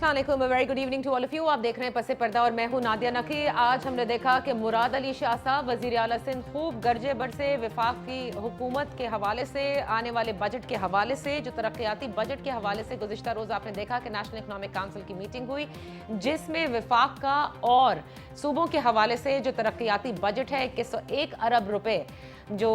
अस्सलाम वालेकुम, very good evening to all of you. आप देख रहे हैं पसे पर्दा और मैं हूं नादिया नकी। आज हमने देखा कि मुराद अली शाह साहब वज़ीर आला सिंध खूब गर्जे बरसे वफाक की हुकूमत के हवाले से, आने वाले बजट के हवाले से, जो तरक्याती बजट के हवाले से गुज़िश्ता रोज़ आपने देखा कि नेशनल इकनॉमिक काउंसिल की मीटिंग हुई जिसमें वफाक का और सूबों के हवाले से जो तरक्याती बजट है 2101 अरब रुपए जो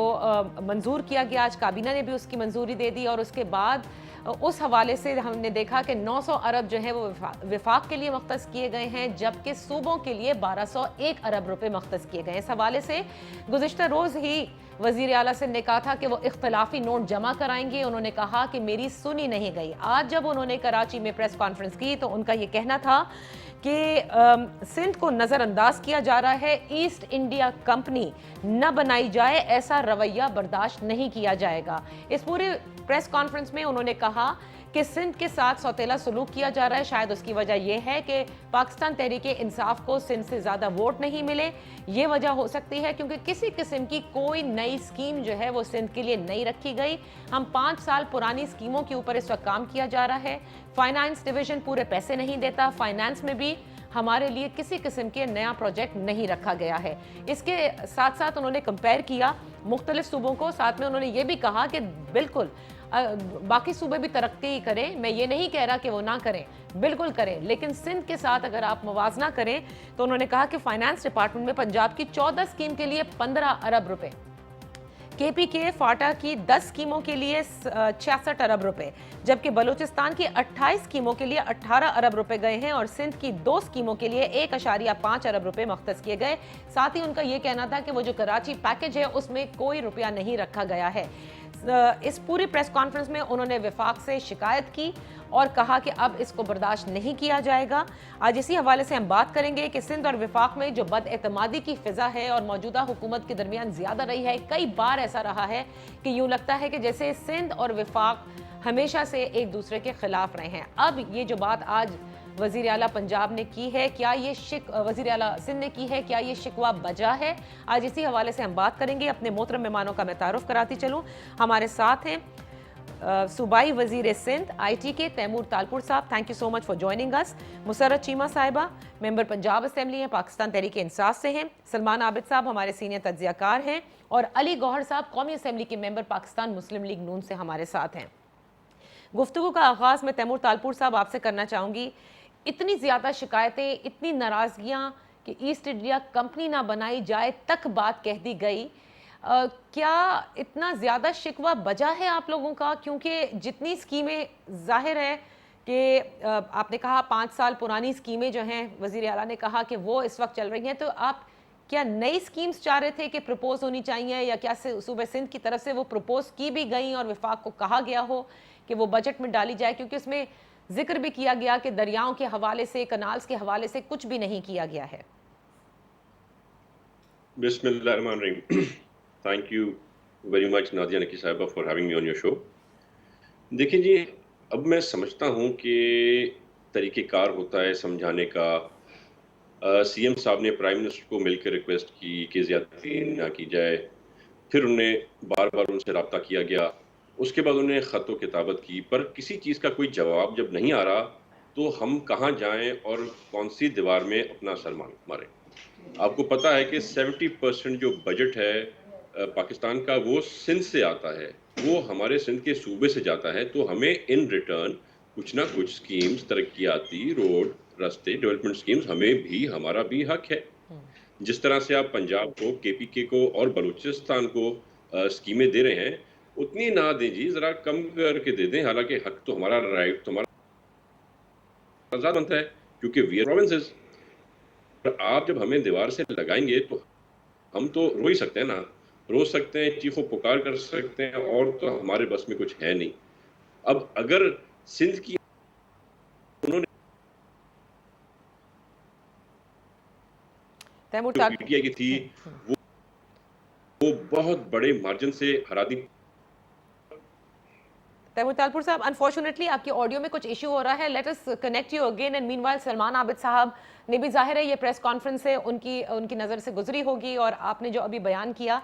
मंजूर किया गया। आज काबीना ने भी उसकी मंजूरी दे दी और उसके बाद उस हवाले से हमने देखा कि 900 अरब जो है वो विफाक के लिए मख्तस किए गए हैं, जबकि सूबों के लिए 1201 अरब रुपए मख्तस किए गए। इस हवाले से गुज़िश्ता रोज़ ही वज़ीर आला सिंध ने कहा था कि वो इख्तलाफी नोट जमा कराएंगे। उन्होंने कहा कि मेरी सुनी नहीं गई। आज जब उन्होंने कराची में प्रेस कॉन्फ्रेंस की तो उनका ये कहना था कि सिंध को नज़रअंदाज किया जा रहा है, ईस्ट इंडिया कंपनी न बनाई जाए, ऐसा रवैया बर्दाश्त नहीं किया जाएगा। इस पूरे प्रेस कॉन्फ्रेंस में उन्होंने कहा कि सिंध के साथ सौतेला सलूक किया जा रहा है। शायद उसकी वजह यह है कि पाकिस्तान तहरीके इंसाफ को सिंध से ज़्यादा वोट नहीं मिले। ये वजह हो सकती है क्योंकि किसी किस्म की कोई नई स्कीम जो है वो सिंध के लिए नहीं रखी गई। हम 5 साल पुरानी स्कीमों के ऊपर इस वक्त काम किया जा रहा है। फाइनेंस डिवीजन पूरे पैसे नहीं देता। फाइनेंस में भी हमारे लिए किसी किस्म के नया प्रोजेक्ट नहीं रखा गया है। इसके साथ साथ उन्होंने कंपेयर किया मुख्तलिफ सूबों को। साथ में उन्होंने ये भी कहा कि बिल्कुल बाकी सूबे भी तरक्की करें, मैं ये नहीं कह रहा कि वो ना करें, बिल्कुल करें, लेकिन सिंध के साथ अगर आप मुवाजना करें तो उन्होंने कहा कि फाइनेंस डिपार्टमेंट में पंजाब की 14 स्कीम के लिए 15 अरब रुपए, KPK फाटा की 10 स्कीमों के लिए 66 अरब रुपए, जबकि बलूचिस्तान की 28 स्कीमों के लिए 18 अरब रुपए गए हैं और सिंध की 2 स्कीमों के लिए 1.5 अरब रुपए मख्तस किए गए। साथ ही उनका यह कहना था कि वो जो कराची पैकेज है उसमें कोई रुपया नहीं रखा गया है। इस पूरी प्रेस कॉन्फ्रेंस में उन्होंने वफाक से शिकायत की और कहा कि अब इसको बर्दाश्त नहीं किया जाएगा। आज इसी हवाले से हम बात करेंगे कि सिंध और वफाक में जो बदएतमादी की फिजा है और मौजूदा हुकूमत के दरमियान ज़्यादा रही है। कई बार ऐसा रहा है कि यूँ लगता है कि जैसे सिंध और वफाक हमेशा से एक दूसरे के खिलाफ रहे हैं। अब ये जो बात आज वज़ीर आला पंजाब ने की है, क्या ये वज़ीर आला सिंध ने की है, क्या ये शिकवा बजा है? आज इसी हवाले से हम बात करेंगे। अपने मोहतरम मेहमानों का मैं तारुफ कराती चलूँ। हमारे साथ हैं सूबाई वज़ीर सिंध IT के तैमूर तालपुर साहब, thank you so much for joining us. Musarrat Cheema साहिबा मेंबर पंजाब असम्बली हैं, पाकिस्तान तहरीक इंसाफ से हैं। सलमान आबिद साहब हमारे सीनियर तज्ज़ियाकार हैं और अली गौहर साहब कौमी असम्बली के मेंबर पाकिस्तान मुस्लिम लीग नून से हमारे साथ हैं। गुफ्तगू का आगाज़ मैं तैमूर तालपुर साहब आपसे करना चाहूँगी। इतनी ज़्यादा शिकायतें, इतनी नाराज़गियाँ कि ईस्ट इंडिया कंपनी ना बनाई जाए तक बात कह दी गई। क्या इतना ज़्यादा शिकवा बजा है आप लोगों का? क्योंकि जितनी स्कीमें, जाहिर है कि आपने कहा 5 साल पुरानी स्कीमें जो हैं वज़ीर आला ने कहा कि वो इस वक्त चल रही हैं, तो आप क्या नई स्कीम्स चाह रहे थे कि प्रपोज होनी चाहिए, या क्या सूबे सिंध की तरफ से वो प्रपोज की भी गई और वफाक को कहा गया हो कि वो बजट में डाली जाए? क्योंकि उसमें जिक्र भी किया गया कि दरियाओं के हवाले से, कनाल्स के हवाले से कुछ भी नहीं किया गया है। बिस्मिल्लाहिर्रहमानिर्रहीम। Thank you very much Nadia नकी साहिबा for having me on your show. देखिए जी, अब मैं समझता हूँ कि तरीक़ेकार होता है समझाने का। CM साहब ने प्राइम मिनिस्टर को मिलकर रिक्वेस्ट की कि ज़्यादती ना की जाए। फिर उन्हें बार-बार उनसे रब्ता किया गया। उसके बाद उन्हें ख़त व किताबत की, पर किसी चीज़ का कोई जवाब जब नहीं आ रहा, तो हम कहाँ जाएँ और कौन-सी दीवार में अपना सर मारें। आपको पता है कि 70% जो बजट है पाकिस्तान का, वो सिंध से आता है। वो हमारे सिंध के सूबे से जाता है, तो हमें इन रिटर्न कुछ ना कुछ स्कीम्स, तरक्याती, रोड, रास्ते, डेवलपमेंट स्कीम्स, हमें भी, हमारा भी हक है। जिस तरह से आप पंजाब को, KPK को और बलूचिस्तान को स्कीमें दे रहे हैं, उतनी ना दें जी, ज़रा कम करके दे दें। हालाँकि हक तो हमारा, राइट तो हमारा आज़ाद बनता है, क्योंकि वी आर प्रोविंसेस। पर आप जब हमें दीवार से लगाएँगे तो हम तो रो ही सकते हैं ना, रो सकते हैं, चीखो पुकार कर सकते हैं, और तो हमारे बस में कुछ है नहीं। अब अगर सिंध की उन्होंने तैमूर जो ताल PTI की थी, वो बहुत बड़े मार्जिन से हरा दी। तैमूर तालपुर साहब, अनफॉर्चुनेटली आपकी ऑडियो में कुछ इशू हो रहा है। Let us connect you again and meanwhile Salman Abid साहब ने भी, जाहिर है ये प्रेस कॉन्फ्रेंस से उनकी नज़र से गुजरी होगी और आपने जो अभी बयान किया,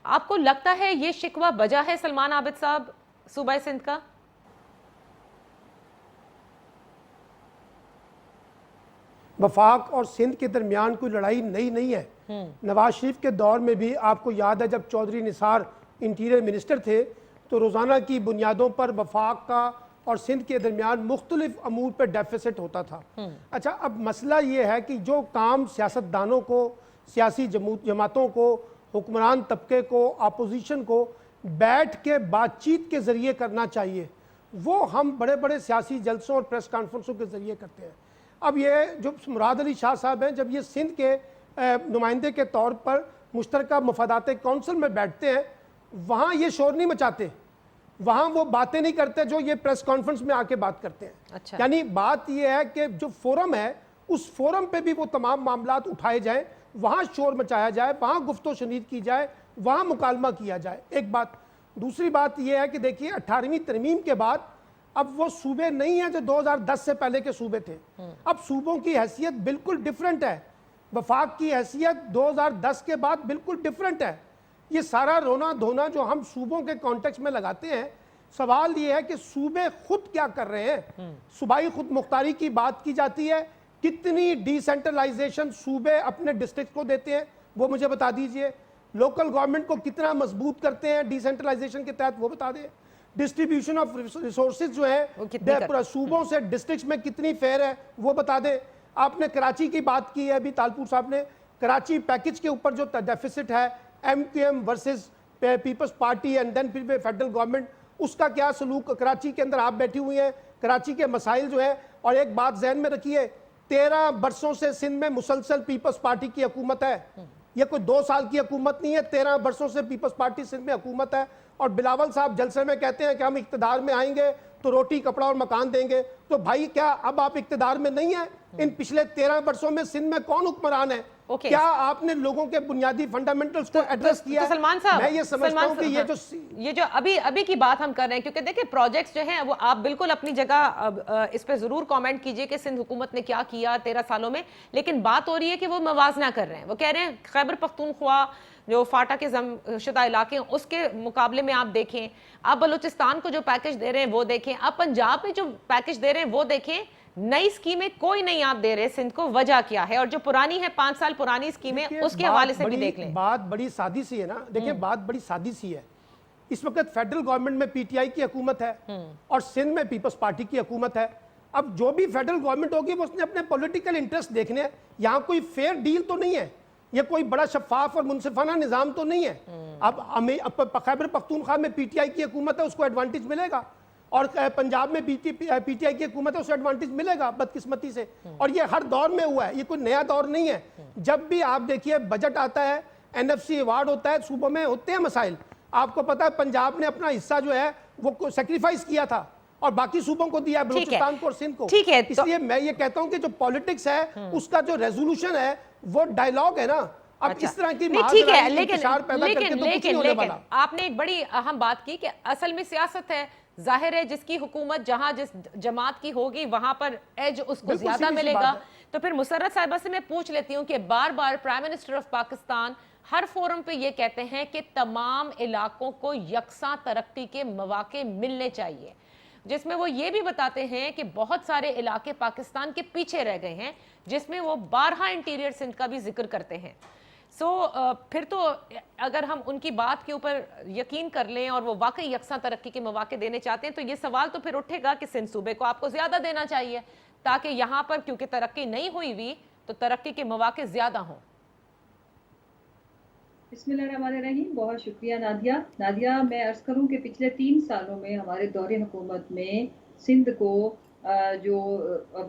आपको लगता है ये शिकवा बजा है सलमान आबिद साहब सूबा सिंध का? वफाक और सिंध के दरमियान कोई लड़ाई नई नहीं है। नवाज शरीफ के दौर में भी आपको याद है जब चौधरी निसार इंटीरियर मिनिस्टर थे तो रोज़ाना की बुनियादों पर वफाक का और सिंध के दरमियान मुख्तलिफ अमूर पर डेफिसिट होता था। अच्छा, अब मसला ये है कि जो काम सियासतदानों को, सियासी जमातों को, हुक्मरान तबके को, अपोजिशन को बैठ के बातचीत के ज़रिए करना चाहिए, वो हम बड़े बड़े सियासी जलसों और प्रेस कॉन्फ्रेंसों के ज़रिए करते हैं। अब ये जो मुराद अली शाह साहब हैं, जब ये सिंध के नुमाइंदे के तौर पर मुश्तरका मफादात कौंसिल में बैठते हैं, वहाँ ये शोर नहीं मचाते, वहाँ वो बातें नहीं करते जो ये प्रेस कॉन्फ्रेंस में आके बात करते हैं। अच्छा। यानी बात ये है कि जो फोरम है उस फोरम पे भी वो तमाम मामलात उठाए जाएं, वहाँ शोर मचाया जाए, वहाँ गुफ्तो शनीद की जाए, वहाँ मुकालमा किया जाए। एक बात। दूसरी बात यह है कि देखिए 18वीं तरमीम के बाद अब वो सूबे नहीं है जो 2010 से पहले के सूबे थे। अब सूबों की हैसियत बिल्कुल डिफरेंट है। वफाक की हैसियत 2010 के बाद बिल्कुल डिफरेंट है। ये सारा रोना धोना जो हम सूबों के कॉन्टेक्स्ट में लगाते हैं, सवाल ये है कि सूबे खुद क्या कर रहे हैं। सूबाई खुद मुख्तारी की बात की जाती है, कितनी डिसेंट्रलाइजेशन सूबे अपने डिस्ट्रिक्ट को देते हैं वो मुझे बता दीजिए। लोकल गवर्नमेंट को कितना मजबूत करते हैं डिसेंट्रलाइजेशन के तहत वो बता दें। डिस्ट्रीब्यूशन ऑफ रिसोर्सेज जो है सूबों से डिस्ट्रिक्ट में कितनी फेयर है वो बता दें। आपने कराची की बात की है अभी तालपुर साहब ने, कराची पैकेज के ऊपर जो डेफिसिट है MQM versus Peoples Party and then फिर फेडरल गवर्नमेंट, उसका क्या सलूक कराची के अंदर आप बैठी हुई हैं, कराची के मसाइल जो है। और एक बात जहन में रखिए, 13 बरसों से सिंध में मुसलसल पीपल्स पार्टी की हुकूमत है। ये कोई 2 साल की हुकूमत नहीं है, 13 बरसों से पीपल्स पार्टी सिंध में हुकूमत है। और बिलावल साहब जलसे में कहते हैं कि हम इक्तदार में आएंगे तो रोटी कपड़ा और मकान देंगे। तो भाई क्या अब आप इक्तदार में नहीं है? इन पिछले 13 वर्षों में सिंध में कौन हुक्मरान है? क्या आपने लोगों के बुनियादी फंडामेंटल्स को एड्रेस किया? तो सलमान साहब, मैं ये समझता हूं कि ये जो अभी की बात हम कर रहे हैं, क्योंकि देखिए प्रोजेक्ट्स जो हैं वो आप बिल्कुल अपनी जगह इस पे जरूर कमेंट कीजिए कि सिंध हुकूमत ने क्या किया 13 सालों में, लेकिन बात हो रही है कि वो मवाजना कर रहे हैं। वो कह रहे हैं खैबर पख्तूनख्वा जो फाटा के शुदा इलाके हैं उसके मुकाबले में आप देखें, आप बलूचिस्तान को जो पैकेज दे रहे हैं वो देखें, आप पंजाब में जो पैकेज दे रहे हैं वो देखें। नई स्कीमें कोई नहीं आप दे रहे सिंध को, वजह क्या है? और जो पुरानी है 5 साल पुरानी स्कीमें उसके हवाले से भी देख लें। बात बड़ी सादी सी है ना, देखिए बात बड़ी सादी सी है। इस वक्त फेडरल गवर्नमेंट में PTI की हुकूमत है और सिंध में पीपल्स पार्टी की हुकूमत है। अब जो भी फेडरल गवर्नमेंट होगी वो उसने अपने पॉलिटिकल इंटरेस्ट देखने हैं। यहाँ कोई फेयर डील तो नहीं है, ये कोई बड़ा शफाफ और मुनसिफाना निजाम तो नहीं है। अब खैबर पख्तूनख्वा में PTI की हुकूमत है, उसको एडवांटेज मिलेगा, और पंजाब में PTI की हुकूमत है, उसको एडवांटेज मिलेगा बदकिस्मती से। और ये हर दौर में हुआ है, ये कोई नया दौर नहीं है। जब भी आप देखिए बजट आता है, NFC अवार्ड होता है, सूबों में होते हैं मसाइल। आपको पता है पंजाब ने अपना हिस्सा जो है वो सेक्रीफाइस किया था और बाकी सूबों को दिया, बलूचिस्तान को और सिंध को। ठीक है, इसलिए मैं ये कहता हूं कि जो पॉलिटिक्स है उसका जो रेजोल्यूशन है वो डायलॉग है ना। अब इस तरह की ठीक है, लेकिन आपने एक बड़ी अहम बात की कि असल में सियासत है। जाहिर है जिसकी हुकूमत जहां जिस जमात की होगी वहां पर एज उसको ज्यादा मिलेगा। तो फिर मुसर्रत साहिबा से मैं पूछ लेती हूँ कि बार बार प्राइम मिनिस्टर ऑफ पाकिस्तान हर फोरम पे ये कहते हैं कि तमाम इलाकों को यकसा तरक्की के मौके मिलने चाहिए, जिसमें वो ये भी बताते हैं कि बहुत सारे इलाके पाकिस्तान के पीछे रह गए हैं, जिसमें वो बारहा इंटीरियर सिंध का भी जिक्र करते हैं। फिर तो अगर हम उनकी बात के ऊपर यकीन कर लें और वो वाकई यकसा तरक्की के मौके देने चाहते हैं, तो ये सवाल तो फिर उठेगा कि सिंध सूबे को आपको ज्यादा देना चाहिए, ताकि यहाँ पर क्योंकि तरक्की नहीं हुई हुई तो तरक्की के मौके ज्यादा हों। बिस्मिल्लाहिर्रहमानिर्रहीम। बहुत शुक्रिया नादिया। मैं अर्ज करूं कि पिछले 3 सालों में हमारे दौरे हुकूमत में सिंध को जो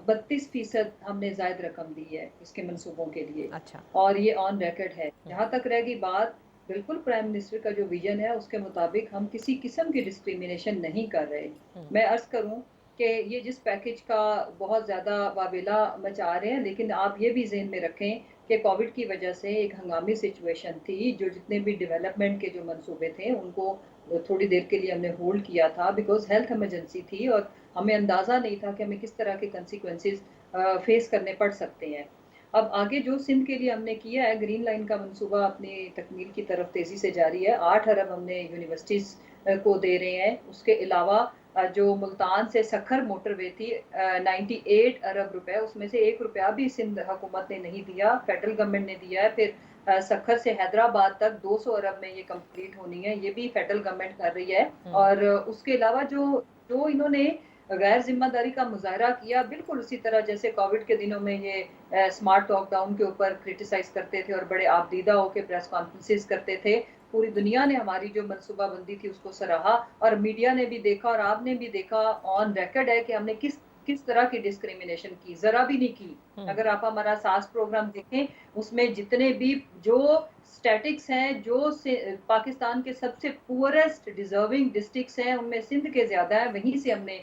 32% हमने जायद रकम दी है इसके मंसूबों के लिए। अच्छा। और ये ऑन रिकॉर्ड है। जहाँ तक रहेगी बात, बिल्कुल प्राइम मिनिस्टर का जो विजन है उसके मुताबिक हम किसी किस्म की डिस्क्रिमिनेशन नहीं कर रहे। मैं अर्ज करूं कि ये जिस पैकेज का बहुत ज़्यादा वावेला मचा रहे हैं, लेकिन आप ये भी जहन में रखें कि कोविड की वजह से एक हंगामी सिचुएशन थी। जो जितने भी डेवलपमेंट के जो मंसूबे थे उनको थोड़ी देर के लिए हमने होल्ड किया था, बिकॉज हेल्थ इमरजेंसी थी और हमें अंदाज़ा नहीं था कि हमें किस तरह के कंसिक्वेंसेस फेस करने पड़ सकते हैं। अब आगे जो सिंध के लिए हमने किया है, ग्रीन लाइन का मंसूबा अपनी तकमील की तरफ तेज़ी से जारी है। 8 अरब हमने यूनिवर्सिटीज़ को दे रहे हैं। उसके अलावा जो मुल्तान से सखर मोटरवे थी 98 अरब रुपए, उसमें से 1 रुपया भी सिंध हुकूमत ने नहीं दिया, फेडरल गवर्नमेंट ने दिया है। फिर सखर से हैदराबाद तक 200 अरब में ये कंप्लीट होनी है, ये भी फेडरल गवर्नमेंट कर रही है। और उसके अलावा जो जो इन्होंने गैर जिम्मेदारी का मुजाहरा किया, बिल्कुल उसी तरह जैसे कोविड के दिनों में ये स्मार्ट लॉकडाउन के ऊपर क्रिटिसाइज करते थे और बड़े आपदीदा होकर प्रेस कॉन्फ्रेंसेस करते थे। पूरी दुनिया ने हमारी जो मनसूबाबंदी थी उसको सराहा और मीडिया ने भी देखा और आपने भी देखा, ऑन रिकॉर्ड है कि हमने किस किस तरह की डिस्क्रिमिनेशन की, जरा भी नहीं की। अगर आप हमारा सास प्रोग्राम देखें, उसमें जितने भी जो स्टैटिक्स हैं, जो पाकिस्तान के सबसे पुअरेस्ट डिजर्विंग डिस्ट्रिक्ट्स हैं, उनमें सिंध के ज्यादा है, वहीं से हमने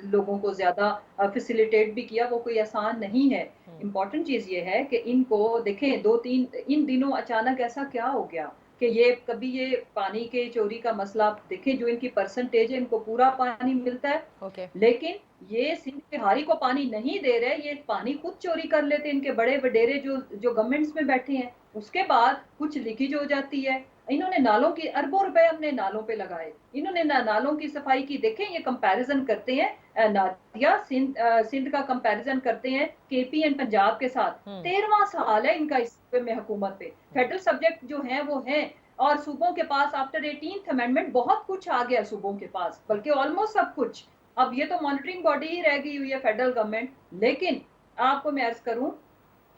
लोगों को ज्यादा फैसिलिटेट भी किया। वो कोई आसान नहीं है। इम्पोर्टेंट चीज ये है कि इनको देखें, 2-3 इन दिनों अचानक ऐसा क्या हो गया कि ये कभी ये पानी के चोरी का मसला देखें, जो इनकी परसेंटेज है, इनको पूरा पानी मिलता है, लेकिन ये सिंध बिहारी को पानी नहीं दे रहे, ये पानी खुद चोरी कर लेते, इनके बड़े वडेरे जो गवर्नमेंट्स में बैठे हैं। उसके बाद कुछ लीकेज हो जाती है। इन्होंने नालों की अरबों रुपए हमने नालों पे लगाए, इन्होंने नालों की सफाई की। देखें, ये कंपैरिजन करते हैं नादिया, सिंध का कंपैरिजन करते हैं केपी एंड पंजाब के साथ। 13वां साल है इनका इस में हुकूमत पे। फेडरल सब्जेक्ट जो है वो है, और सूबों के पास आफ्टर 18th अमेंडमेंट बहुत कुछ आ गया सूबों के पास, बल्कि ऑलमोस्ट सब कुछ। अब ये तो मॉनिटरिंग बॉडी ही रह गई हुई है फेडरल गवर्नमेंट। लेकिन आपको मैं अर्ज करूं,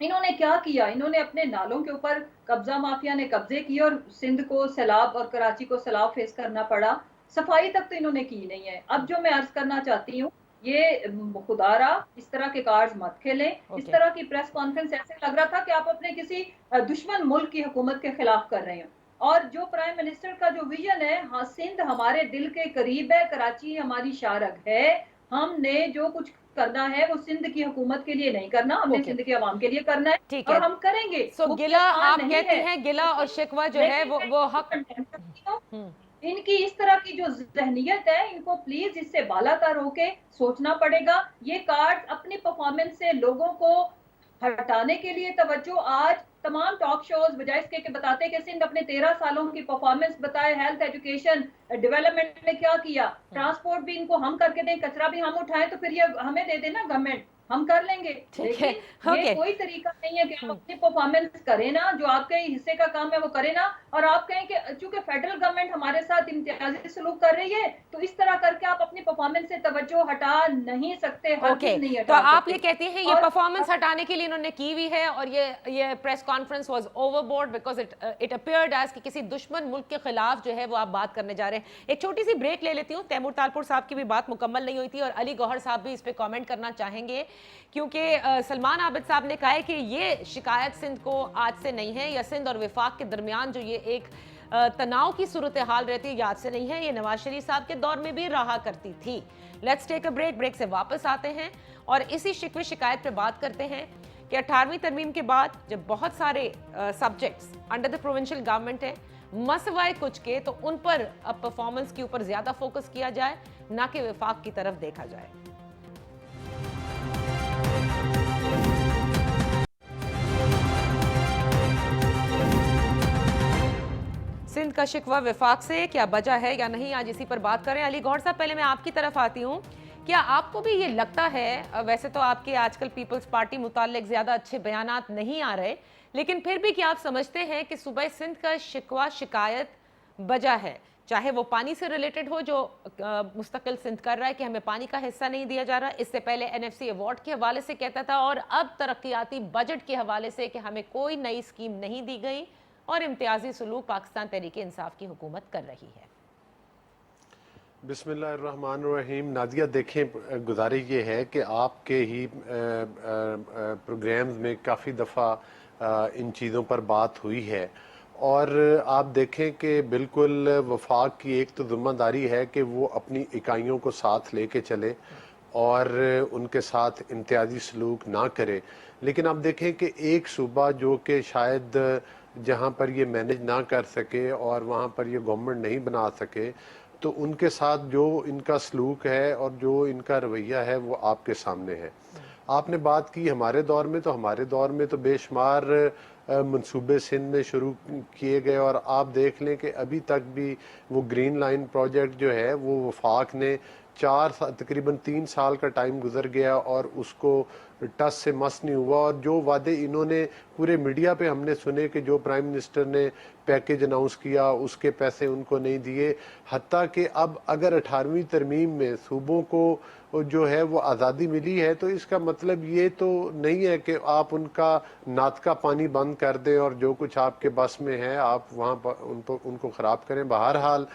इन्होंने क्या किया, इन्होंने अपने नालों के ऊपर कब्जा, माफिया ने कब्जे किए और सिंध को सैलाब और कराची को सैलाब फेस करना पड़ा। सफाई तक तो इन्होंने की नहीं है। अब जो मैं अर्ज करना चाहती हूँ, ये खुदारा इस तरह के कार्ड्स मत खेलें। इस तरह की प्रेस कॉन्फ्रेंस ऐसे लग रहा था कि आप अपने किसी दुश्मन मुल्क की हुकूमत के खिलाफ कर रहे हैं। और जो प्राइम मिनिस्टर का जो विजन है, हाँ, सिंध हमारे दिल के करीब है, कराची हमारी शारग है। हमने जो कुछ करना है वो सिंध की हुकूमत के लिए नहीं करना, हमने सिंध के अवाम के लिए करना है, और हम करेंगे। सो गिला, आप कहती हैं गिला और शिकवा जो है वो हक। इनकी इस तरह की जो ज़हनियत है, इनको प्लीज इससे बालातर होके सोचना पड़ेगा। ये कार्ड अपनी परफॉर्मेंस से लोगों को हटाने के लिए तवज्जो, आज तमाम टॉक शोज बजाय इसके के बताते कि सिंध अपने 13 सालों की परफॉर्मेंस बताए, हेल्थ, एजुकेशन, डेवलपमेंट में क्या किया, ट्रांसपोर्ट भी इनको हम करके दें, कचरा भी हम उठाएं, तो फिर ये हमें दे देना गवर्नमेंट, हम कर लेंगे। लेकिन ये कोई तरीका नहीं है कि आप अपनी परफॉर्मेंस करें ना, जो आपके हिस्से का काम है वो करें ना, और आप कहें कि चूंकि फेडरल गवर्नमेंट हमारे साथ इम्तियाजी सलूक कर रही है, तो इस तरह करके आप अपनी परफॉर्मेंस से तवज्जो हटा नहीं सकते। नहीं तो आप ये कहती हैं ये परफॉर्मेंस हटाने के लिए इन्होंने की हुई है, और ये press conference was overboard because it appeared as कि किसी दुश्मन मुल्क के खिलाफ जो है वो आप बात करने जा रहे हैं। एक छोटी सी ब्रेक ले लेती हूँ। तैमूर तालपुर साहब की भी बात मुकम्मल नहीं हुई थी और अली गौहर साहब भी इस पे कमेंट करना चाहेंगे, क्योंकि सलमान आबिद साहब ने कहा है कि ये शिकायत सिंध को आज से नहीं है, या सिंध और विफाक के दरमियान जो ये एक तनाव की सूरत हाल रहती है, आज से नहीं है, ये नवाज शरीफ साहब के दौर में भी रहा करती थी। Let's take a break. Break से वापस आते हैं और इसी शिकवे शिकायत पे बात करते हैं कि 18वीं तरमीम के बाद जब बहुत सारे subjects under the provincial government है, मसवाए कुछ के, तो उन पर अब परफॉर्मेंस के ऊपर ज्यादा फोकस किया जाए, ना कि विफाक की तरफ देखा जाए। सिंध का शिकवा विफाक से क्या वजह है या नहीं, आज इसी पर बात करें। अली गौहर साहब, पहले मैं आपकी तरफ आती हूँ। क्या आपको भी ये लगता है, वैसे तो आपके आजकल पीपल्स पार्टी मुतालिक ज्यादा अच्छे बयानात नहीं आ रहे, लेकिन फिर भी क्या आप समझते हैं कि सूबे सिंध का शिकवा शिकायत वजह है, चाहे वो पानी से रिलेटेड हो, जो मुस्तकिल सिंध कर रहा है कि हमें पानी का हिस्सा नहीं दिया जा रहा, इससे पहले एनएफसी अवार्ड के हवाले से कहता था, और अब तरक्याती बजट के हवाले से कि हमें कोई नई स्कीम नहीं दी गई और इम्तियाजी सलूक पाकिस्तान तहरीक इंसाफ की हुकूमत कर रही है। बिस्मिल्लाहिर्रहमानिर्रहीम। नादिया, देखें, गुजारिश ये है कि आपके ही प्रोग्राम्स में काफ़ी दफ़ा इन चीज़ों पर बात हुई है, और आप देखें कि बिल्कुल वफाक की एक तो ज़िम्मेदारी है कि वो अपनी इकाइयों को साथ लेके चले और उनके साथ इम्तियाजी सलूक ना करे। लेकिन आप देखें कि एक सूबा जो कि शायद जहाँ पर ये मैनेज ना कर सके और वहाँ पर ये गवर्नमेंट नहीं बना सके, तो उनके साथ जो इनका सलूक है और जो इनका रवैया है वो आपके सामने है। आपने बात की हमारे दौर में, तो हमारे दौर में तो बेशुमार मंसूबे सिंध में शुरू किए गए, और आप देख लें कि अभी तक भी वो ग्रीन लाइन प्रोजेक्ट जो है वो वफाक ने तकरीबन 3 साल का टाइम गुजर गया और उसको टस से मस नहीं हुआ। और जो वादे इन्होंने पूरे मीडिया पे हमने सुने कि जो प्राइम मिनिस्टर ने पैकेज अनाउंस किया उसके पैसे उनको नहीं दिए, हत्ता कि अब अगर 18वीं तरमीम में सूबों को जो है वो आज़ादी मिली है तो इसका मतलब ये तो नहीं है कि आप उनका नात का पानी बंद कर दें और जो कुछ आपके बस में है आप वहाँ पर उनको ख़राब करें। बहरहाल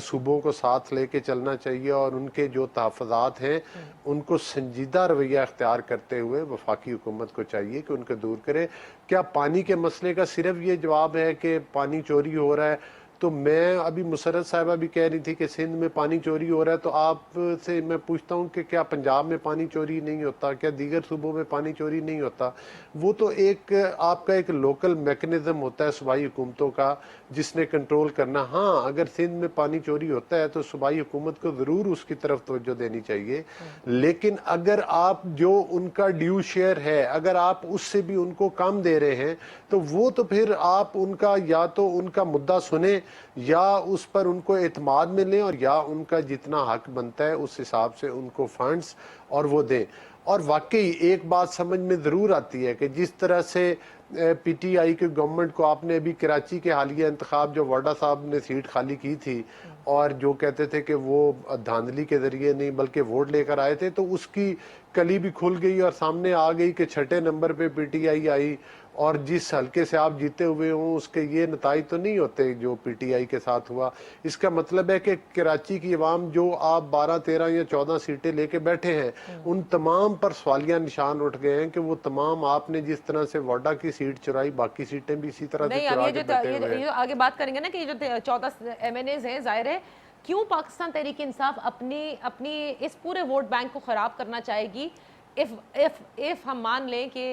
सूबों को साथ लेके चलना चाहिए और उनके जो तहफ़्फ़ुज़ात हैं उनको संजीदा रवैया अख्तियार करते हुए वफाकी हुकूमत को चाहिए कि उनको दूर करे। क्या पानी के मसले का सिर्फ ये जवाब है कि पानी चोरी हो रहा है? तो मैं अभी मुसर्रत साहिबा भी कह रही थी कि सिंध में पानी चोरी हो रहा है, तो आपसे मैं पूछता हूँ कि क्या पंजाब में पानी चोरी नहीं होता, क्या दीगर सूबों में पानी चोरी नहीं होता? वो तो एक आपका एक लोकल मैकेनिज्म होता है सूबाई हुकूमतों का जिसने कंट्रोल करना। हाँ, अगर सिंध में पानी चोरी होता है तो सूबाई हुकूमत को ज़रूर उसकी तरफ तवज्जो देनी चाहिए, लेकिन अगर आप जो उनका ड्यू शेयर है अगर आप उससे भी उनको कम दे रहे हैं तो वो तो फिर आप उनका या तो उनका मुद्दा सुने या उस पर उनको एतमाद में लें और या उनका जितना हक बनता है उस हिसाब से उनको फंड्स और वो दें। और वाकई एक बात समझ में ज़रूर आती है कि जिस तरह से पीटीआई की गवर्नमेंट को आपने अभी कराची के हालिया इंतखाब जो वाडा साहब ने सीट खाली की थी और जो कहते थे कि वो धांधली के ज़रिए नहीं बल्कि वोट लेकर आए थे, तो उसकी कली भी खुल गई और सामने आ गई कि 6ठे नंबर पे पीटीआई आई और जिस हल्के से आप जीते हुए हों उसके ये नताइज तो नहीं होते जो पीटीआई के साथ हुआ। इसका मतलब है कि कराची की अवाम जो आप 12, 13 या 14 सीटें लेके बैठे हैं उन तमाम पर सवालिया निशान उठ गए हैं कि वो तमाम आपने जिस तरह से वाडा की सीट चुराई बाकी सीटें भी इसी तरह से चुरा के बैठे हुए हैं। ये आगे बात करेंगे ना कि ये जो 14 एमएनएज हैं, जाहिर है क्यों पाकिस्तान तहरीक इंसाफ अपनी इस पूरे वोट बैंक को ख़राब करना चाहेगी। इफ हम मान लें कि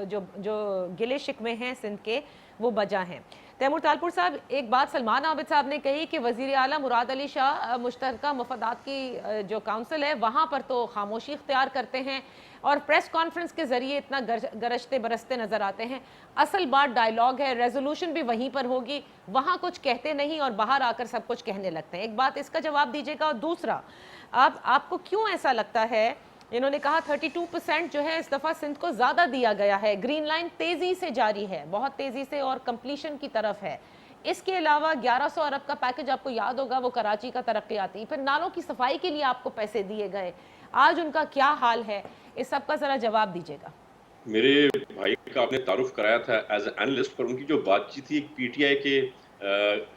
जो गिले शिकवे हैं सिंध के वो बजा हैं। तैमूर तालपुर साहब, एक बात सलमान आबिद साहब ने कही कि वज़ीर आला मुराद अली शाह मुश्तरका मफादात की जो काउंसिल है वहाँ पर तो खामोशी इख्तियार करते हैं और प्रेस कॉन्फ्रेंस के ज़रिए इतना गरजते बरसते नज़र आते हैं। असल बात डायलॉग है, रेजोल्यूशन भी वहीं पर होगी, वहाँ कुछ कहते नहीं और बाहर आकर सब कुछ कहने लगते हैं। एक बात इसका जवाब दीजिएगा। और दूसरा, आपको क्यों ऐसा लगता है, इन्होंने कहा 32% जो है इस दफ़ा सिंध को ज़्यादा दिया गया है, ग्रीन लाइन तेज़ी से जारी है, बहुत तेज़ी से और कंप्लीशन की तरफ है। इसके अलावा 1100 अरब का पैकेज आपको याद होगा वो कराची का तरक्याती, फिर नालों की सफाई के लिए आपको पैसे दिए गए, आज उनका क्या हाल है, इस सब का ज़रा जवाब दीजिएगा। मेरे भाई का आपने तारुफ कराया था एज ए एनालिस्ट, पर उनकी जो बातचीत थी पीटीआई के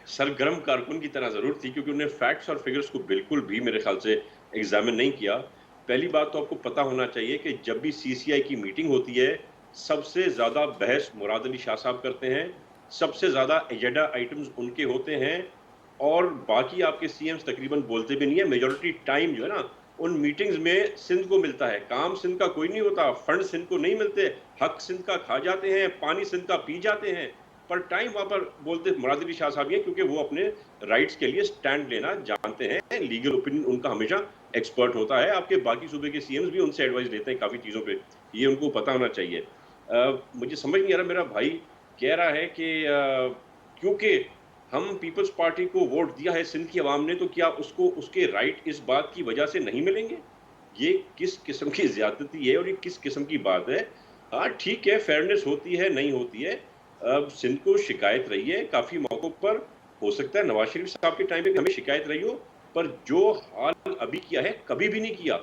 सरगर्म कारकुन की तरह ज़रूर थी क्योंकि उन्होंने फैक्ट्स और फिगर्स को बिल्कुल भी मेरे ख्याल से एग्जामिन नहीं किया। पहली बात तो आपको पता होना चाहिए कि जब भी सीसीआई की मीटिंग होती है सबसे ज़्यादा बहस मुराद अली शाह साहब करते हैं, सबसे ज़्यादा एजेंडा आइटम्स उनके होते हैं और बाकी आपके सीएम्स तकरीबन बोलते भी नहीं है। मेजॉरिटी टाइम जो है ना उन मीटिंग्स में सिंध को मिलता है, काम सिंध का कोई नहीं होता, फंड सिंध को नहीं मिलते, हक सिंध का खा जाते हैं, पानी सिंध का पी जाते हैं, पर टाइम वहाँ पर बोलते मुराद अली शाह साहब हैं क्योंकि वो अपने राइट्स के लिए स्टैंड लेना जानते हैं। लीगल ओपिनियन उनका हमेशा एक्सपर्ट होता है। आपके बाकी सूबे के सीएम्स भी उनसे एडवाइस लेते हैं काफ़ी चीज़ों पे, ये उनको पता होना चाहिए। मुझे समझ नहीं आ रहा, मेरा भाई कह रहा है कि क्योंकि हम पीपल्स पार्टी को वोट दिया है सिंध की आवाम ने तो क्या उसको उसके राइट इस बात की वजह से नहीं मिलेंगे? ये किस किस्म की ज़्यादती है और ये किस किस्म की बात है? हाँ ठीक है, फेयरनेस होती है नहीं होती है। सिंध को शिकायत रही है काफ़ी मौक़ों पर, हो सकता है नवाज शरीफ साहब के टाइम पे हमें शिकायत रही हो, पर जो हाल अभी किया है कभी भी नहीं किया।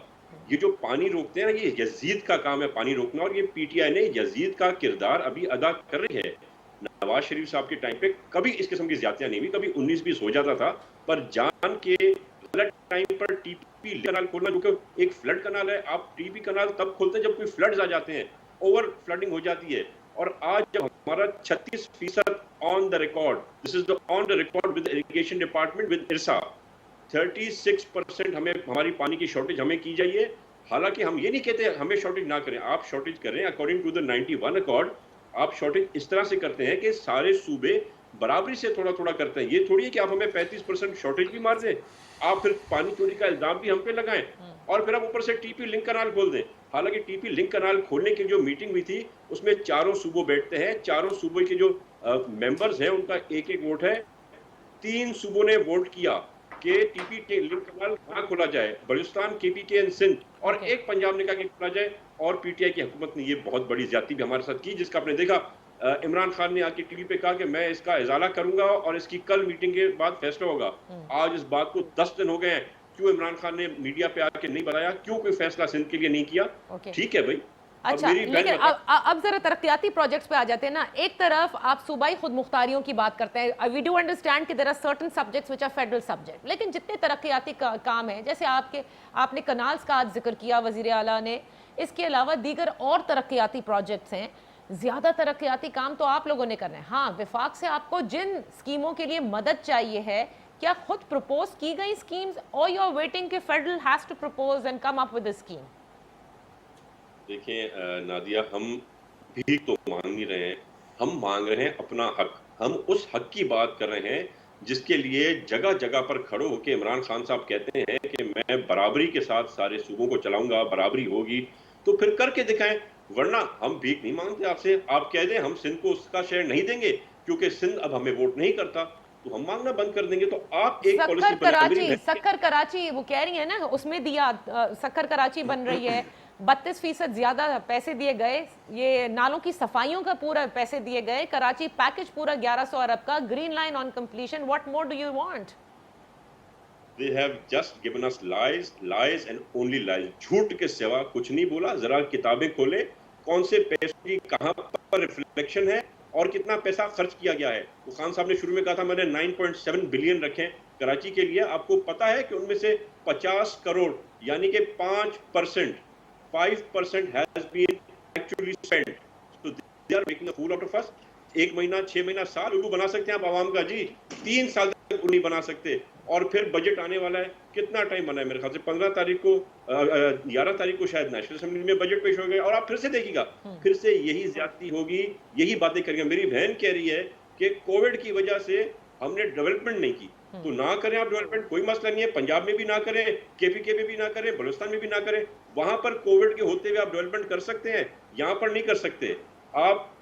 ये जो पानी रोकते हैं ना, ये यजीद का काम है पानी रोकना, और ये पीटीआई ने यजीद का किरदार अभी अदा कर रही है। नवाज शरीफ साहब के टाइम पे कभी इस किस्म की ज्यादतियां नहीं हुई, कभी 19-20 हो जाता था, पर जान के फ्लड टाइम पर टीपी कनाल खोलना, जो कि एक फ्लड कनाल है, आप टीपी कनाल तब खोलते हैं जब कोई फ्लड्स आ जाते हैं, ओवर फ्लडिंग हो जाती है। और आज जब हमारा 36% on the record, this is the on the record with irrigation department with IRSA, 36% हमें हमारी पानी की शॉर्टेज हमें की जाइए। हालांकि हम ये नहीं कहते हमें शॉर्टेज ना करें, आप शॉर्टेज करें अकॉर्डिंग टू द 91 अकॉर्ड। आप शॉर्टेज इस तरह से करते हैं कि सारे सूबे बराबरी से थोड़ा थोड़ा करते हैं। ये थोड़ी है कि आप हमें 35% शॉर्टेज भी मार दें, आप फिर पानी चोरी का इल्जाम भी हम पे लगाएं और फिर आप ऊपर से टीपी लिंक कनाल खोल दें। हालांकि टीपी लिंक कनाल खोलने की जो मीटिंग हुई थी उसमें चारों सूबों बैठते हैं, चारों सूबों के जो मेंबर्स हैं उनका एक एक वोट है, 3 सूबों ने वोट किया, कि टीपी लिंक कनाल कहाँ खोला जाए, बलूचिस्तान, केपीके एंड सिंध, और एक पंजाब ने कहा कि खोला जाए, और पीटीआई की हुकूमत ने ये बहुत बड़ी ज्यादती भी हमारे साथ की, जिसका आपने देखा इमरान खान ने आके टीवी पे कहा कि मैं इसका इजाला करूंगा और इसकी कल मीटिंग के बाद फैसला होगा। आज इस बात को 10 दिन हो गए हैं, क्यों इमरान खान ने मीडिया पे आके नहीं बताया, क्यों कोई फैसला सिंध के लिए नहीं किया? ठीक है भाई। अच्छा, लेकिन अब जरा तरक्याती प्रोजेक्ट्स पे आ जाते हैं ना। एक तरफ आप सूबाई खुद मुख्तारियों की बात करते हैं, वी डू अंडरस्टैंड कि there are certain subjects which are federal subject, लेकिन जितने तरक्याती काम है, जैसे आपने कनाल्स का आज जिक्र किया वजीर आला ने, इसके अलावा दीगर और तरक्याती प्रोजेक्ट्स हैं, ज्यादा तरक्याती काम तो आप लोगों ने करना है। हाँ, विफाक से आपको जिन स्कीमों के लिए मदद चाहिए है, क्या खुद प्रपोज की गई स्कीम्स, और यू आर वेटिंग कि federal has to propose and come up with a scheme? देखिए नादिया, हम भीख तो मांग नहीं रहे हैं, हम मांग रहे हैं अपना हक। हम उस हक की बात कर रहे हैं जिसके लिए जगह जगह पर खड़े होकर इमरान खान साहब कहते हैं कि मैं बराबरी के साथ सारे सूबों को चलाऊंगा, बराबरी होगी, तो फिर करके दिखाएं। वरना हम भीख नहीं मांगते आपसे। आप कह दें हम सिंध को उसका शेयर नहीं देंगे क्योंकि सिंध अब हमें वोट नहीं करता, तो हम मांगना बंद कर देंगे। तो आप एक पॉलिसी सक्कर कराची वो कह रही है ना, उसमें दिया, सक्कर कराची बन रही है, 32% ज्यादा पैसे दिए गए, ये नालों की सफाइयों का पूरा पैसे दिए गए, कराची पैकेज पूरा 1100 अरब का, green line on completion, what more do you want? They have just given us lies, lies and only lies. झूठ के सिवा कुछ नहीं बोला। जरा किताबें खोले, कौन से पैसों की कहां पर रिफ्लेक्शन है और कितना पैसा खर्च किया गया है। तो खान साहब ने शुरू में कहा था मैंने 9.7 बिलियन रखे कराची के लिए। आपको पता है कि उनमें से 50 करोड़ यानी कि 5% has been actually spent. So they are making a fool out of us. 1 महीना, 6 महीना, साल उल्लू बना सकते हैं आप आवाम का जी, 3 साल तक नहीं बना सकते। और फिर बजट आने वाला है, कितना टाइम बना है? मेरे ख्याल से 15 तारीख को 11 तारीख को शायद नेशनल असेंबली में बजट पेश हो गया, और आप फिर से देखिएगा, फिर से यही ज्यादती होगी, यही बातें करेंगे। मेरी बहन कह रही है कि कोविड की वजह से हमने डेवलपमेंट नहीं की, तो ना करें आप डेवलपमेंट, कोई मसला नहीं है। पंजाब में भी ना करें, केपीके में भी ना करें, बलूचिस्तान में भी ना करें। वहां पर कोविड के होते हुए आप डेवलपमेंट कर सकते हैं, यहाँ पर नहीं कर सकते। आप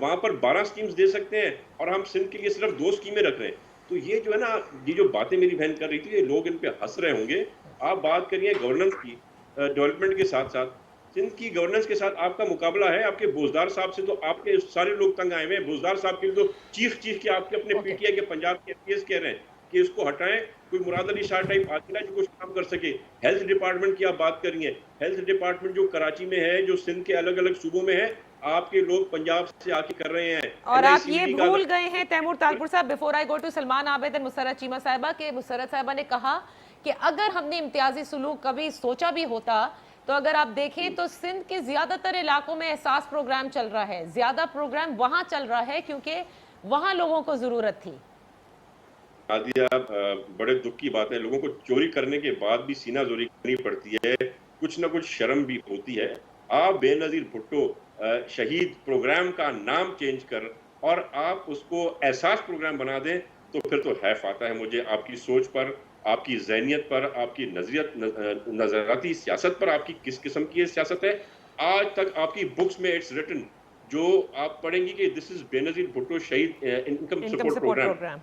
वहां पर 12 स्कीम्स दे सकते हैं और हम सिंध के लिए सिर्फ 2 स्कीमें रख रहे हैं। तो ये जो है ना, ये जो बातें मेरी बहन कर रही थी, ये लोग इन पे हंस रहे होंगे। आप बात करिए गवर्नेंस की, डेवलपमेंट के साथ साथ सिंध की गवर्नेंस के साथ आपका मुकाबला है आपके बोजदार साहब से। तो आपके सारे लोग तंग आए हुए हैं। बोजदार साहब के लिए तो चीख के आपके अपने पीटीआई के पंजाब के एमपीएस कह रहे हैं कि इसको हटाएं, कोई मुराद अली शाह टाइप आदमी ना जो कुछ काम कर सके। हेल्थ डिपार्टमेंट की आप बात करिए, हेल्थ डिपार्टमेंट जो कराची में है, जो सिंध के अलग अलग सूबों में है, आपके लोग पंजाब से आके कर रहे हैं। और आप ये भूल गए हैं Taimur Talpur sahab, before I go to Salman Abid and Musarrat Cheema sahiba, के मुसर्रत साहिबा ने कहा कि अगर हमने इम्तियाजी सुलूक कभी सोचा भी होता, तो अगर आप देखें तो सिंध के ज्यादातर इलाकों में एहसास प्रोग्राम चल रहा है, ज्यादा प्रोग्राम वहां चल रहा है क्योंकि वहां लोगों को जरूरत थी। नादिया, बड़े दुख की बात है, लोगों को चोरी करने के बाद भी सीना जोरी करनी पड़ती है, कुछ ना कुछ शर्म भी होती है। आप बेनजीर भुट्टो शहीद प्रोग्राम का नाम चेंज कर और आप उसको एहसास प्रोग्राम बना दें, तो फिर तो हैफ आता है मुझे आपकी सोच पर, आपकी ज़हनियत पर, आपकी नजरियाती सियासत पर। आपकी किस किस्म की सियासत है? आज तक आपकी बुक्स में इट्स रिटन, जो आप पढ़ेंगी कि दिस इज बेनजीर भुट्टो शहीद इनकम सपोर्ट प्रोग्राम।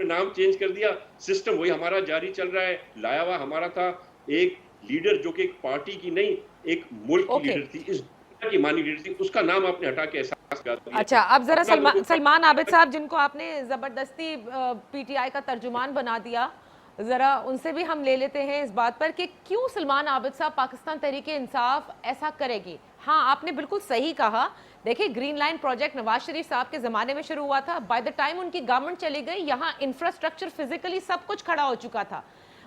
नाम चेंज कर दिया, सिस्टम वही हमारा जारी चल रहा है। लाया हुआ हमारा था एक लीडर जो कि एक पार्टी की नहीं, एक मुल्क की लीडर थी, इस की मानी लीडर थी, उसका नाम आपने हटा के एहसास कर दिया। अच्छा, अब जरा सलमान आबिद साहब, जिनको आपने जबरदस्ती पीटीआई का तर्जुमान बना दिया, जरा उनसे भी हम ले लेते हैं इस बात पर कि क्यों सलमान आबिद साहब पाकिस्तान तहरीक इंसाफ ऐसा करेगी। हाँ, आपने बिल्कुल सही कहा। देखिए, green line project Nawaz Sharif साहब के ज़माने में शुरू हुआ था, बाय द टाइम उनकी गवर्नमेंट चली गई, यहाँ इंफ्रास्ट्रक्चर फिजिकली सब कुछ खड़ा हो चुका था।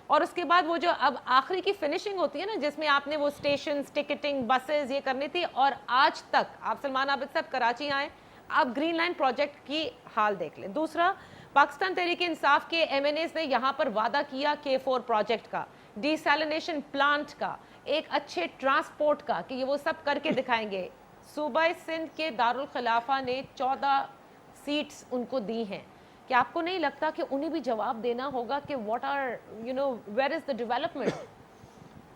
और उसके बाद वो जो अब आखिरी की फिनिशिंग होती है ना, जिसमें आपने वो स्टेशन, टिकटिंग, बसेस ये करनी थी, और आज तक आप सलमान आबिद साहब कराची आए, आप ग्रीन लाइन प्रोजेक्ट की हाल देख लें। दूसरा, पाकिस्तान तहरीक इंसाफ के एमएनएस ने यहाँ पर वादा किया K4 प्रोजेक्ट का, डिसैलिनेशन प्लांट का, एक अच्छे ट्रांसपोर्ट का, कि ये वो सब करके दिखाएंगे। सूबा सिंध के दारुल खिलाफा ने 14 सीट्स उनको दी हैं। कि आपको नहीं लगता कि उन्हें भी जवाब देना होगा कि what are where is the development?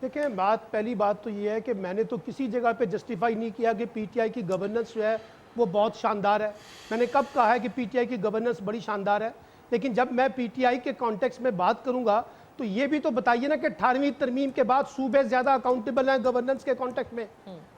देखें, पहली बात तो ये है कि मैंने तो किसी जगह पे जस्टिफाई नहीं किया कि पीटीआई की गवर्नेंस जो है वो बहुत शानदार है। मैंने कब कहा है कि पीटीआई की गवर्नेंस बड़ी शानदार है? लेकिन जब मैं पीटीआई के कॉन्टेक्स्ट में बात करूंगा तो ये भी तो बताइए ना कि 18वीं तरमीम के बाद सूबे ज्यादा अकाउंटेबल हैं गवर्नेंस के कॉन्टेक्स्ट में।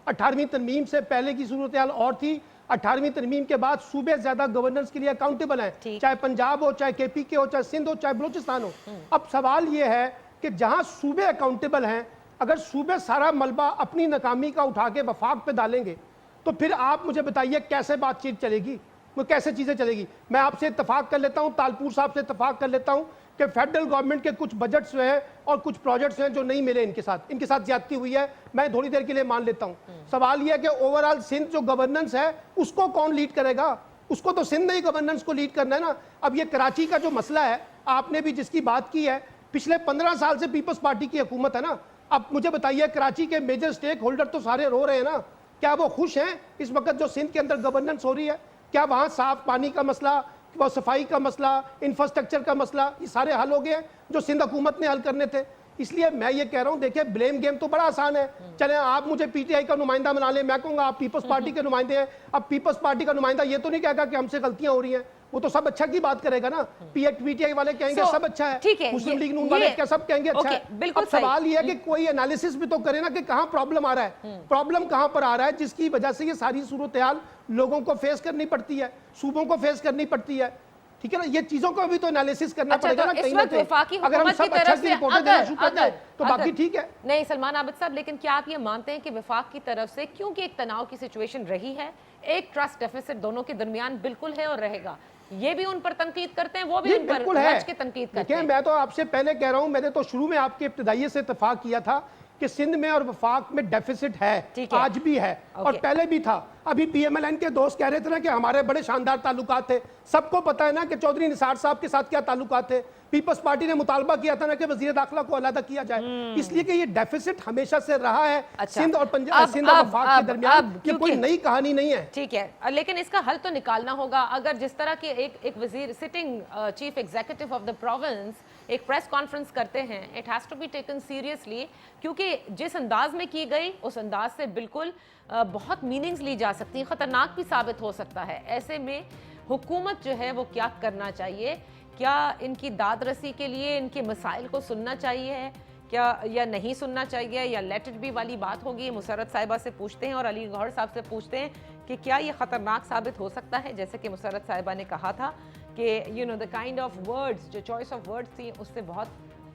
18वीं तरमीम से पहले की सूरत हाल और थी, 18वीं तरमीम के बाद सूबे ज्यादा गवर्नेंस के लिए अकाउंटेबल हैं, चाहे पंजाब हो, चाहे केपी के हो, चाहे सिंध हो, चाहे बलूचिस्तान हो। अब सवाल ये है कि जहां सूबे अकाउंटेबल हैं, अगर सूबे सारा मलबा अपनी नाकामी का उठा के वफाक पे डालेंगे तो फिर आप मुझे बताइए कैसे बातचीत चलेगी, वो कैसे चीजें चलेगी। मैं आपसे इत्तफाक कर लेता हूं, तालपुर साहब से इत्तफाक कर लेता हूं कि फेडरल गवर्नमेंट के कुछ बजट्स हैं और कुछ प्रोजेक्ट्स हैं जो नहीं मिले, इनके साथ ज्यादती हुई है, मैं थोड़ी देर के लिए मान लेता हूं। सवाल यह है कि ओवरऑल सिंध जो गवर्नेंस है उसको कौन लीड करेगा? उसको तो सिंध ने ही गवर्नेंस को लीड करना है ना। अब ये कराची का जो मसला है, आपने भी जिसकी बात की है, पिछले 15 साल से पीपल्स पार्टी की हुकूमत है ना। अब मुझे बताइए, कराची के मेजर स्टेक होल्डर तो सारे रो रहे हैं ना, क्या वो खुश हैं इस वक्त जो सिंध के अंदर गवर्नेंस हो रही है? क्या वहां साफ पानी का मसला, वो सफाई का मसला, इंफ्रास्ट्रक्चर का मसला, ये सारे हल हो गए हैं जो सिंध हुकूमत ने हल करने थे? इसलिए मैं ये कह रहा हूं, देखिए ब्लेम गेम तो बड़ा आसान है। चले आप मुझे पीटीआई का नुमाइंदा बना लें, मैं कहूंगा आप पीपल्स पार्टी के नुमाइंदे हैं। अब पीपल्स पार्टी का नुमाइंदा ये तो नहीं कहेगा कि हमसे गलतियां हो रही हैं, वो तो सब अच्छा की बात करेगा ना। पीटीआई वाले कहेंगे सब अच्छा है, मुस्लिम लीग नून वाले क्या सब कहेंगे अच्छा है। अब सवाल ये है कि कोई एनालिसिस भी तो करे ना कि कहां प्रॉब्लम आ रहा है, प्रॉब्लम कहां पर आ रहा है जिसकी वजह से ये सारी सूरत हाल लोगों को फेस करनी पड़ती है, सूबों को फेस करनी पड़ती है। ठीक है ना, ये चीजों को भी तो एनालिसिस करना पड़ेगा ना कहीं ना कहीं। अगर हम सब अच्छा की रिपोर्टें देना शुरू कर दें तो बाकी ठीक है। नहीं सलमान आबिद साहब, लेकिन क्या आप ये मानते हैं कि वफाक की तरफ से, क्योंकि एक तनाव की सिचुएशन रही है, एक ट्रस्ट डेफिसिट दोनों के दरमियान बिल्कुल है और रहेगा, ये भी उन पर तनकीद करते हैं, वो भी उन पर रच के तनकीद करते हैं? मैं तो आपसे पहले कह रहा हूं, मैंने तो शुरू में आपके इब्तिदाई से इत्तेफाक किया था कि सिंध में और वफाक में डेफिसिट है, आज भी है और पहले भी था। अभी पीएमएलएन के दोस्त कह रहे थे ना कि हमारे बड़े शानदार ताल्लुकात थे। सबको पता है ना कि चौधरी निसार साहब के साथ क्या ताल्लुकात थे। पीपल्स पार्टी ने मुतालबा किया था ना कि वजीर दाखिला को अलग किया जाए, इसलिए कि ये डेफिसिट हमेशा से रहा है सिंध और पंजाब, सिंध और वफाक के दरमियान। ये कोई नई कहानी नहीं है। ठीक है, लेकिन इसका हल तो निकालना होगा। अगर जिस तरह के एक वजीर, sitting chief executive of the province एक प्रेस कॉन्फ्रेंस करते हैं, it has to be taken seriously, क्योंकि जिस अंदाज में की गई उस अंदाज से बिल्कुल बहुत मीनिंग्स ली जा सकती हैं, खतरनाक भी साबित हो सकता है। ऐसे में हुकूमत जो है वो क्या करना चाहिए? क्या इनकी दाद रसी के लिए इनके मसाइल को सुनना चाहिए क्या, या नहीं सुनना चाहिए, या लेट इट बी वाली बात होगी? मुसर्रत साहिबा से पूछते हैं और अली गौहर साहब से पूछते हैं कि क्या ये खतरनाक साबित हो सकता है, जैसे कि मुसर्रत साहिबा ने कहा था कि you know the kind of words, जो चॉइस ऑफ वर्ड्स थी उससे बहुत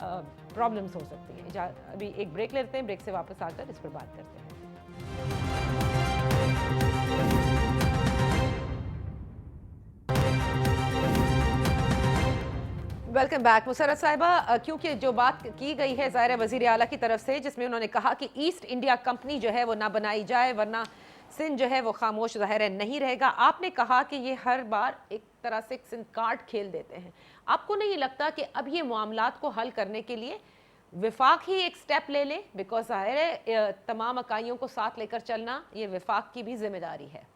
प्रॉब्लम्स हो सकती हैं। अभी एक ब्रेक लेते हैं, ब्रेक से वापस आकर इस पर बात करते हैं। Welcome back. मुसर्रत साहिबा, क्योंकि जो बात की गई है ज़ाहिर वज़ीर आला की तरफ से, जिसमें उन्होंने कहा कि ईस्ट इंडिया कंपनी जो है वो ना बनाई जाए वरना सिंध जो है वो खामोश ज़ाहिर नहीं रहेगा। आपने कहा कि ये हर बार एक तरह से सिंध कार्ड खेल देते हैं। आपको नहीं लगता कि अब ये मामलात को हल करने के लिए विफाक ही एक स्टेप ले ले? बिकॉज ज़ाहिर है तमाम इकाइयों को साथ लेकर चलना ये विफाक की भी जिम्मेदारी है।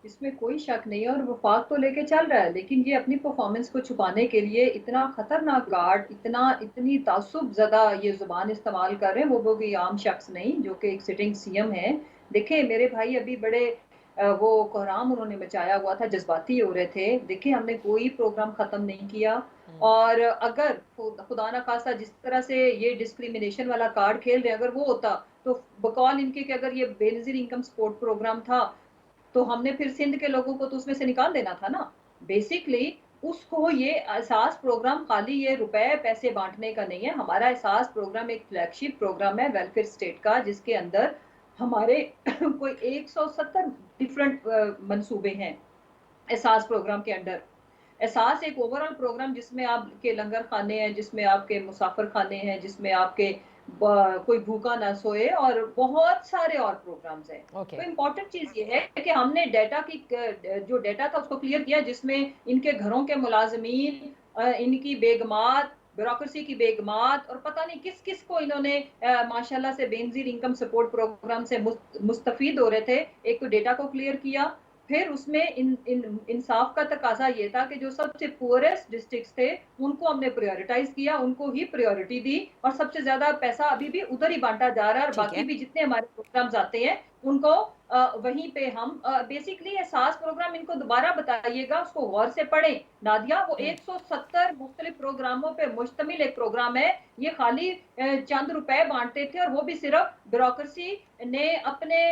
इसमें कोई शक नहीं है और वफाक तो लेके चल रहा है, लेकिन ये अपनी परफॉर्मेंस को छुपाने के लिए इतना खतरनाक गार्ड, इतनी तासुब ज़दा ये जुबान इस्तेमाल कर रहे हैं, वो भी आम शख्स नहीं जो कि एक सिटिंग सीएम है। देखें मेरे भाई, अभी बड़े वो कोहराम उन्होंने मचाया हुआ था, जज्बाती हो रहे थे। देखिए हमने कोई प्रोग्राम ख़त्म नहीं किया, और अगर खुदा ना खास्ता जिस तरह से ये डिस्क्रिमिनेशन वाला कार्ड खेल रहे हैं, अगर वो होता तो बकौल इनके कि अगर ये बेनज़ीर इनकम सपोर्ट प्रोग्राम था तो हमने फिर सिंध के लोगों को तो उसमें से निकाल देना था ना। बेसिकली उसको ये एहसास प्रोग्राम खाली ये रुपए पैसे बांटने का नहीं है। हमारा एहसास प्रोग्राम एक फ्लैगशिप प्रोग्राम है वेलफेयर स्टेट का, जिसके अंदर हमारे कोई 170 डिफरेंट मंसूबे हैं एहसास प्रोग्राम के अंडर। एहसास एक ओवरऑल प्रोग्राम जिसमें आपके लंगर खाने हैं, जिसमें आपके मुसाफिर खाने हैं, जिसमें आपके कोई भूखा ना सोए, और बहुत सारे और प्रोग्राम्स हैं। तो इम्पोर्टेंट चीज ये है कि हमने डाटा की जो डाटा था उसको क्लियर किया, जिसमें इनके घरों के मुलाजमीन, इनकी बेगमात, ब्यूरोक्रेसी की बेगमात, और पता नहीं किस किस को इन्होंने माशाल्लाह से बेनजीर इनकम सपोर्ट प्रोग्राम से मुस्तफीद हो रहे थे। एक तो डेटा को क्लियर किया, फिर उसमें इंसाफ का तकाजा ये था कि जो सबसे पुअरेस्ट डिस्ट्रिक्ट्स थे उनको हमने प्रायोरिटाइज किया, उनको ही प्रायोरिटी दी, और सबसे ज्यादा पैसा अभी भी उधर ही बांटा जा रहा है, और बाकी भी जितने हमारे प्रोग्राम्स आते हैं उनको वहीं पे हम बेसिकली एहसास प्रोग्राम इनको दोबारा बताइएगा, उसको गौर से पढ़ें नादिया। वो 170 मुख्तलिफ प्रोग्रामों पे मुश्तमिल एक प्रोग्राम है। ये खाली चंद रुपए बांटते थे, और वो भी सिर्फ ब्यूरोक्रेसी ने अपने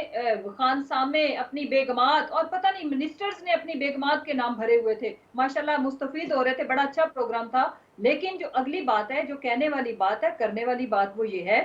खानसामे, अपनी बेगमात, और पता नहीं मिनिस्टर्स ने अपनी बेगमात के नाम भरे हुए थे। माशाल्लाह मुस्तफीद हो रहे थे, बड़ा अच्छा प्रोग्राम था। लेकिन जो अगली बात है, जो कहने वाली बात है, करने वाली बात, वो ये है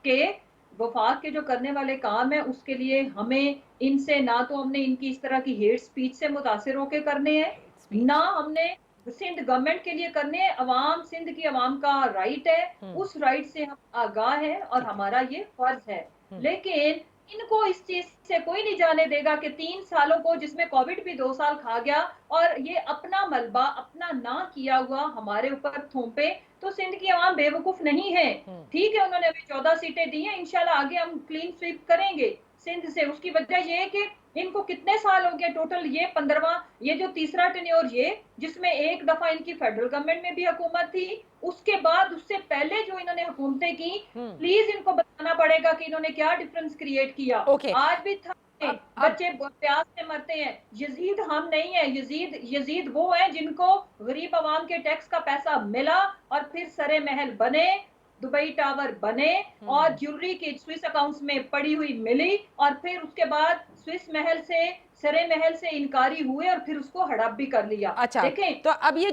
कि वफाक के जो करने वाले काम है उसके लिए हमें इनसे ना तो हमने इनकी इस तरह की हेट स्पीच से मुतासिर होकर करने हैं, ना हमने सिंध गवर्नमेंट के लिए करने हैं। अवाम, सिंध की अवाम का राइट है, उस राइट से हम आगाह हैं और हमारा ये फर्ज है। लेकिन इनको इस चीज से कोई नहीं जाने देगा कि 3 सालों को, जिसमें कोविड भी 2 साल खा गया, और ये अपना मलबा, अपना ना किया हुआ हमारे ऊपर थोपे। तो सिंध की आवाम बेवकूफ नहीं है। ठीक है, उन्होंने अभी 14 सीटें दी हैं, इंशाल्लाह आगे हम क्लीन स्वीप करेंगे सिंध से। उसकी वजह ये है कि इनको कितने साल हो गए टोटल, ये 15वां, ये जो तीसरा टेन्योर, ये जिसमें एक दफा इनकी फेडरल गवर्नमेंट में भी हुकूमत थी, उसके बाद उससे पहले जो इन्होंने हुकूमतें की, प्लीज इनको बताना पड़ेगा कि इन्होंने क्या डिफरेंस क्रिएट किया। आज भी था बच्चे प्यास से मरते हैं। यजीद हम नहीं है, यजीद वो है जिनको गरीब आवाम के टैक्स का पैसा मिला और फिर सरे महल बने, दुबई टावर बने, और ज्वेलरी की स्विस अकाउंट्स में पड़ी हुई मिली, और फिर उसके बाद स्विस महल से, सरे महल से इनकारी हुए, और फिर उसको हड़प भी कर लिया। अच्छा, देखें, तो अब ये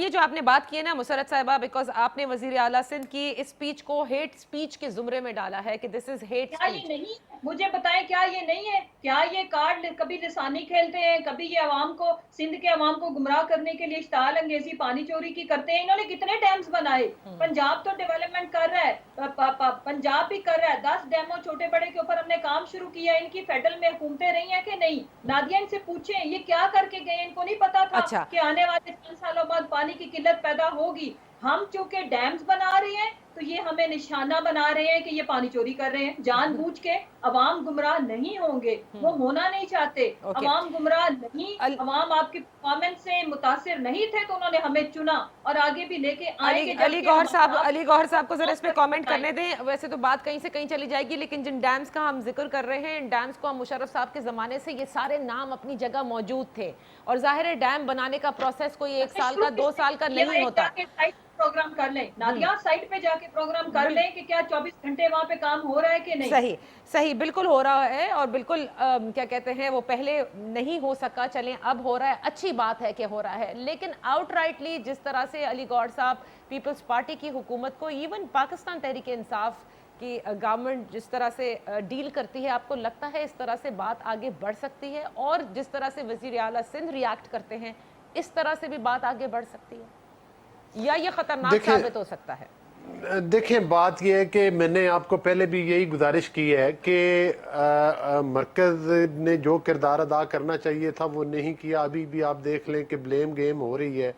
जो आपने बात की है ना मुसर्रत साहिबा, बिकॉज आपने वजीर आला सिंध की इस स्पीच को हेट स्पीच के जुमरे में डाला है कि दिस इज हेट क्या ये नहीं, मुझे बताएं, क्या ये नहीं है? क्या ये कार्ड कभी लिसानी खेलते हैं, कभी ये आवाम को, सिंध के आवाम को गुमराह करने के लिए इश्ताल अंगेजी, पानी चोरी की करते हैं? इन्होंने कितने डैम्स बनाए? पंजाब तो डेवलपमेंट कर रहा है, पंजाब भी कर रहा है। 10 डैमों छोटे बड़े के ऊपर हमने काम शुरू किया। इनकी फेडरल में हुकूमतें रही हैं कि नहीं? नादिया इनसे पूछें, ये क्या करके गए? इनको नहीं पता था कि आने वाले 5 सालों बाद पानी की किल्लत पैदा होगी। हम चूंकि डैम्स बना रहे हैं, तो ये हमें निशाना बना रहे हैं कि ये पानी चोरी कर रहे हैं जानबूझ के। अवाम गुमराह नहीं होंगे, वो होना नहीं चाहते। अवाम गुमराह नहीं, अवाम आपकी परफॉर्मेंस से मुतासिर नहीं थे, तो उन्होंने हमें चुना और आगे भी लेके आएंगे। अली गौहर साहब को जरा इस पे कमेंट करने दें। वैसे तो बात कहीं से कहीं चली जाएगी, लेकिन जिन डैम्स का हम जिक्र कर रहे हैं, इन डैम्स को हम मुशर्रफ साहब के जमाने से ये सारे नाम अपनी जगह मौजूद थे, और जाहिर है डैम बनाने का प्रोसेस कोई 1 साल का 2 साल का नहीं होता। प्रोग्राम कर लें नादिया, साइट पे जाके प्रोग्राम कर लें कि क्या 24 घंटे वहां पे काम हो रहा है कि नहीं। सही बिल्कुल हो रहा है, और बिल्कुल क्या कहते हैं, वो पहले नहीं हो सका, चलें अब हो रहा है, अच्छी बात है कि हो रहा है। लेकिन आउटराइटली जिस तरह से अली गौहर साहब पीपल्स पार्टी की हुकूमत को, इवन पाकिस्तान तहरीक इंसाफ की गवर्नमेंट जिस तरह से डील करती है, आपको लगता है इस तरह से बात आगे बढ़ सकती है? और जिस तरह से वजीर आला सिंध रिएक्ट करते हैं, इस तरह से भी बात आगे बढ़ सकती है, या ये खतरनाक साबित हो सकता है? देखें, बात यह है कि मैंने आपको पहले भी यही गुजारिश की है कि मरकज ने जो किरदार अदा करना चाहिए था वो नहीं किया। अभी भी आप देख लें कि ब्लेम गेम हो रही है,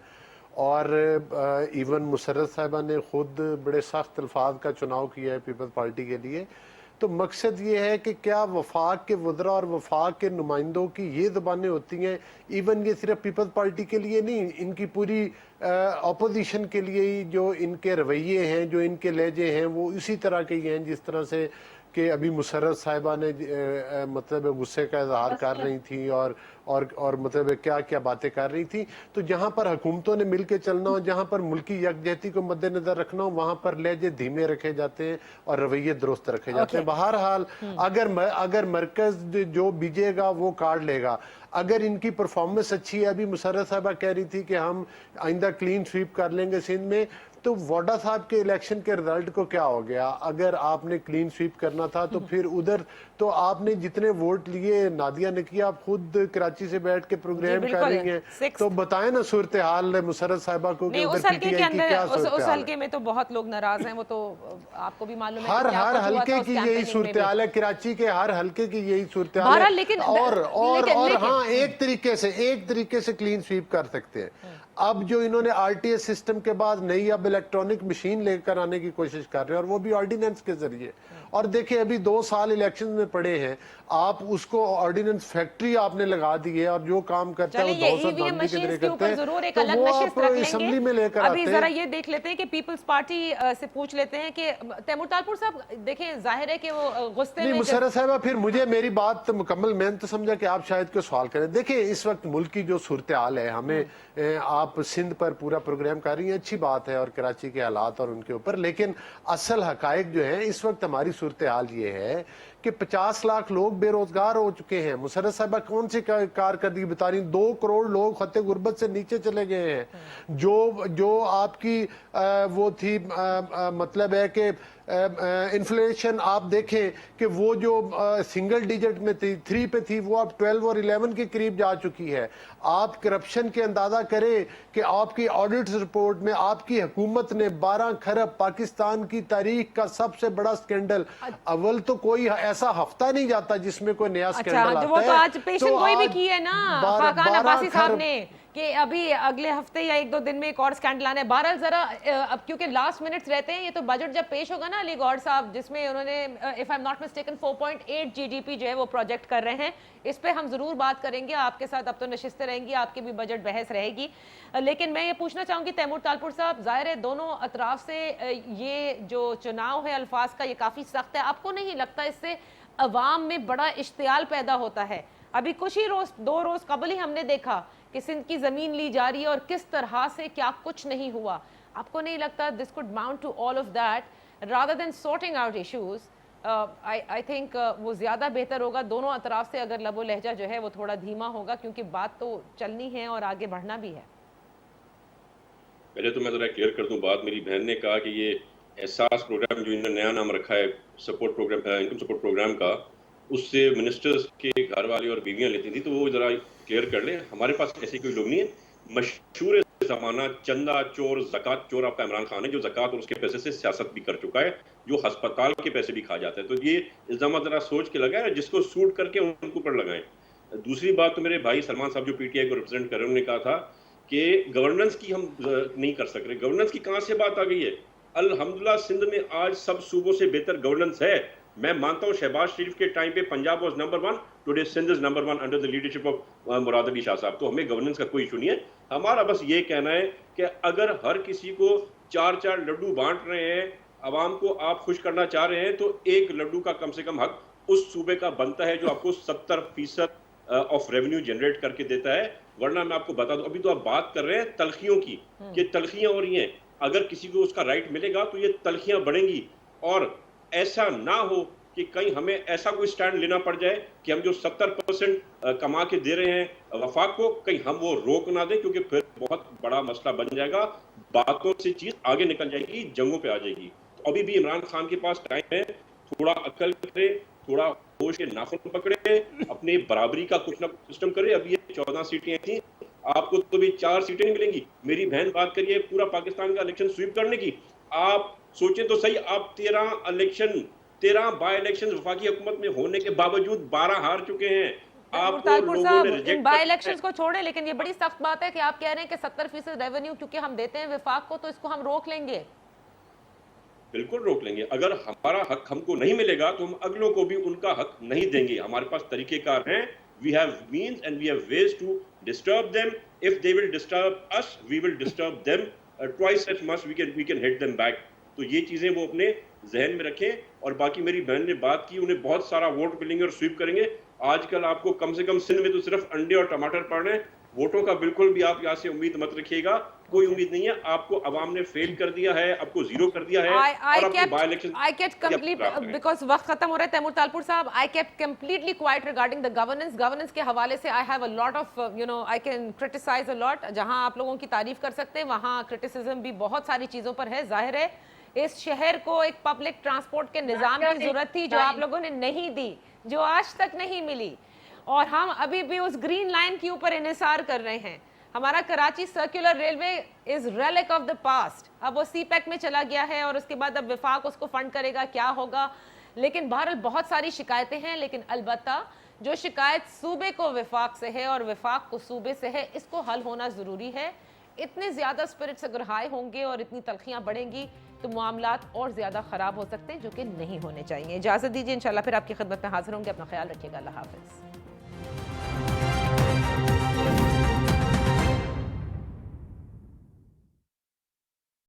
और इवन मुसर्रत साहिबा ने खुद बड़े सख्त अल्फाज का चुनाव किया है पीपल्स पार्टी के लिए। तो मकसद ये है कि क्या वफाक के वज़रा और वफाक के नुमाइंदों की ये ज़बानें होती हैं, इवन ये सिर्फ पीपल्स पार्टी के लिए नहीं, इनकी पूरी अपोजिशन के लिए ही जो इनके रवैये हैं, जो इनके लहजे हैं, वो इसी तरह के ही हैं जिस तरह से कि अभी मुसर्रत साहिबा ने मतलब गुस्से का इजहार कर रही थी, और मतलब क्या क्या बातें कर रही थी। तो जहाँ पर हुकूमतों ने मिल के चलना हो, जहाँ पर मुल्की यकजहती को मद्देनजर रखना हो, वहाँ पर लहजे धीमे रखे जाते हैं और रवैये दुरुस्त रखे जाते हैं। बहरहाल अगर मरकज जो बीजेगा वो कार्ड लेगा। अगर इनकी परफॉर्मेंस अच्छी है, अभी मुसर्रत साहिबा कह रही थी कि हम आइंदा क्लीन स्वीप कर लेंगे सिंध में, तो वाडा साहब के इलेक्शन के रिजल्ट को क्या हो गया? अगर आपने क्लीन स्वीप करना था तो फिर उधर तो आपने जितने वोट लिए, नादिया ने किया, आप खुद कराची से बैठ के प्रोग्राम कर रही हैं, तो बताएं ना सूरत हाल मुसर्रत साहिबा को कि उस हल्के के अंदर, उस हल्के में तो बहुत लोग नाराज हैं, वो तो आपको भी मालूम है। हर हल्के की यही सूरत हाल है, कराची के हर हल्के की यही सूरत हाल है। लेकिन और हाँ, एक तरीके से क्लीन स्वीप कर सकते हैं। अब जो इन्होंने आरटीएस सिस्टम के बाद नई अब इलेक्ट्रॉनिक मशीन लेकर आने की कोशिश कर रहे हैं, और वो भी ऑर्डिनेंस के जरिए, और देखिए अभी 2 साल इलेक्शन में पड़े हैं, आप उसको ऑर्डिनेंस फैक्ट्री आपने लगा दी है और जो काम करता है वो चलिए धौंसा ईवीएम धांधली की मशीन्स तरह के करते ऊपर जरूर हैं, एक तो अलग वो नशिस्त आप रख असेंबली लेंगे। में लेकर अभी आते जरा हैं। ये देख लेते हैं कि पीपल्स पार्टी से पूछ लेते हैं कि तैमूर तालपुर साहब, देखें जाहिर है कि वो गुस्से नहीं में मुशर्रफ साहबा, फिर मुझे मेरी बात मुकम्मल, मैंने तो समझा कि आप शायद कोई सवाल करें। देखिए इस वक्त मुल्क की जो सूरत हाल है, हमें आप सिंध पर पूरा प्रोग्राम कर रही हैं, अच्छी बात है, और कराची के हालात और उनके ऊपर, लेकिन असल हकायक जो है इस वक्त हमारी सूरत हाल ये है कि 50 लाख लोग बेरोजगार हो चुके हैं। मुशर्रफ साहबा कौन सी कारकर्दगी बता रही, 2 करोड़ लोग खत्ते गुर्बत से नीचे चले गए हैं। जो आपकी वो थी मतलब है कि इन्फ्लेशन आप देखें कि वो जो सिंगल डिजिट में थी, 3 पे थी, वो अब 12 और 11 के करीब जा चुकी है। आप करप्शन के अंदाजा करें कि आपकी ऑडिट रिपोर्ट में आपकी हुकूमत ने 12 खरब, पाकिस्तान की तारीख का सबसे बड़ा स्कैंडल, अव्वल तो कोई ऐसा हफ्ता नहीं जाता जिसमें कोई नया अच्छा, स्कैंडल आता है। वो तो आज पेशेंट गोई भी की है ना खाकान अब्बासी साहब ने कि अभी अगले हफ्ते या 1-2 दिन में एक और स्कैंडल आने। बहरहाल जरा अब क्योंकि लास्ट मिनट्स रहते हैं, ये तो बजट जब पेश होगा ना अली गौर साहब, जिसमें उन्होंने if I am not mistaken 4.8 GDP जो है वो प्रोजेक्ट कर रहे हैं, इस पे हम जरूर बात करेंगे आपके साथ। अब तो नशिस्तें रहेंगी, आपकी भी बजट बहस रहेगी, लेकिन मैं ये पूछना चाहूंगी तैमूर तालपुर साहब, जाहिर है दोनों अतराफ से ये जो चुनाव है अल्फाज का ये काफी सख्त है, आपको नहीं लगता इससे अवाम में बड़ा इश्तियाल पैदा होता है? अभी कुछ ही रोज 2 रोज कबल ही हमने देखा कि सिंध की जमीन ली जा रही है और किस तरह से क्या कुछ नहीं हुआ। आपको नहीं लगता this could amount to all of that rather than sorting out issues? I think वो ज्यादा बेहतर होगा, दोनों अतराफ से अगर लबो लहजा जो है वो थोड़ा धीमा होगा, क्योंकि बात तो चलनी है और आगे बढ़ना भी है। पहले तो मैं जरा क्लियर कर दूं बात, मेरी बहन ने कहा कि ये एहसास प्रोग्राम जो इन्होंने नया नाम रखा है support program, income support program का, उससे मिनिस्टर्स के घर वाले और बीवियां लेती थी, तो वो जरा क्लियर कर लें। हमारे पास ऐसे कोई लोग नहीं है। मशहूर जमाना चंदा चोर, जकात चोर आपका इमरान खान है, जो जकात और उसके पैसे से सियासत भी कर चुका है, जो अस्पताल के पैसे भी खा जाते हैं। तो ये इल्जाम जरा सोच के लगाए, जिसको सूट करके उनके ऊपर लगाएं। दूसरी बात तो मेरे भाई सलमान साहब जो पीटीआई को रिप्रेजेंट कर रहे हैं, उन्होंने कहा था कि गवर्नेंस की हम नहीं कर सक रहे। गवर्नेंस की कहां से बात आ गई है? अल्हम्दुलिल्लाह सिंध में आज सब सूबों से बेहतर गवर्नेंस है। मैं मानता हूं शहबाज शरीफ के टाइम पे Punjab was number 1, today Sindh is number 1 under the leadership of Murad Ali Shah sahab. तो हमें गवर्नेंस का कोई इशू नहीं है। हमारा बस ये कहना है कि अगर हर किसी को 4-4 लड्डू बांट रहे हैं, आवाम को आप खुश करना चाह रहे हैं, तो एक लड्डू का कम से कम हक उस सूबे का बनता है जो आपको 70% ऑफ रेवेन्यू जनरेट करके देता है। वरना मैं आपको बता दूं, अभी तो आप बात कर रहे हैं तलखियों की, कि तलखियां हो रही हैं। अगर किसी को उसका राइट मिलेगा तो ये तलखियां बढ़ेंगी, और ऐसा ना हो कि कहीं हमें ऐसा कोई स्टैंड लेना पड़ जाए कि हम जो 70% कमा के दे रहे हैं वफाक को, कहीं हम वो रोक ना दें, क्योंकि फिर बहुत बड़ा मसला बन जाएगा। बातों से चीज आगे निकल जाएगी, जंगों पे आ जाएगी। तो अभी भी इमरान खान के पास टाइम है, थोड़ा अकल करे, थोड़ा होश के नाखून पकड़े, अपने बराबरी का कुछ ना कुछ सिस्टम करे। अभी ये 14 सीटें थी, आपको तो भी 4 सीटें नहीं मिलेंगी। मेरी बहन बात करिए पूरा पाकिस्तान का इलेक्शन स्वीप करने की। आप सोचें तो सही, आप 13 बाय इलेक्शन वफाकी हुकूमत में होने के बावजूद 12 हार चुके हैं। आपको लोगों ने रिजेक्ट बाय इलेक्शंस को छोड़े, लेकिन ये बड़ी सख्त बात है कि आप कह रहे हैं कि 70% रेवेन्यू क्योंकि हम देते हैं वफाक को, तो इसको हम रोक लेंगे। बिल्कुल रोक लेंगे। अगर हमारा हक हमको नहीं मिलेगा तो हम अगलों को भी उनका हक नहीं देंगे। हमारे पास तरीकेकार हैं, we have means and we have ways to disturb them. If they will disturb us, we will disturb them twice as much. We can hit them back. तो ये चीजें वो अपने जहन में रखें। और बाकी मेरी बहन ने बात की, उन्हें बहुत सारा वोट मिलेंगे और स्वीप करेंगे। आजकल आपको कम से कम सिंध में तो सिर्फ अंडे और टमाटर पड़ रहे हैं। वोटों का बिल्कुल भी आप यहाँ से उम्मीद मत रखिएगा, कोई उम्मीद नहीं है। आपको अवाम ने फेल कर दिया है, आपको जीरो कर दिया है। I kept complete because वक्त खत्म हो रहा है तैमूर तालपुर साहब। I kept completely quiet regarding the governance के हवाले से I have a lot of I can criticize a lot। जहां आप लोगों की तारीफ कर सकते हैं वहां क्रिटिसिज्म भी बहुत सारी चीजों पर है। जाहिर है इस शहर को एक पब्लिक ट्रांसपोर्ट के निजाम की जरूरत थी जो आप लोगों ने नहीं दी, जो आज तक नहीं मिली, और हम अभी भी उस ग्रीन लाइन के ऊपर इन्हिसार कर रहे हैं। हमारा Karachi circular railway is relic of the past. अब वो सीपैक में चला गया है और उसके बाद अब विफाक उसको फंड करेगा, क्या होगा। लेकिन बहरहाल बहुत सारी शिकायतें हैं, लेकिन अलबत्ता जो शिकायत सूबे को विफाक से है और विफाक को सूबे से है, इसको हल होना ज़रूरी है। इतने ज़्यादा स्पिरिट्स अगर हाई होंगे और इतनी तलखियाँ बढ़ेंगी तो मामलात और ज़्यादा ख़राब हो सकते हैं, जो कि नहीं होने चाहिए। इजाज़त दीजिए, इंशाल्लाह फिर आपकी खिदमत में हाजिर होंगे। अपना ख्याल रखिएगा। अल्लाह हाफ़िज़।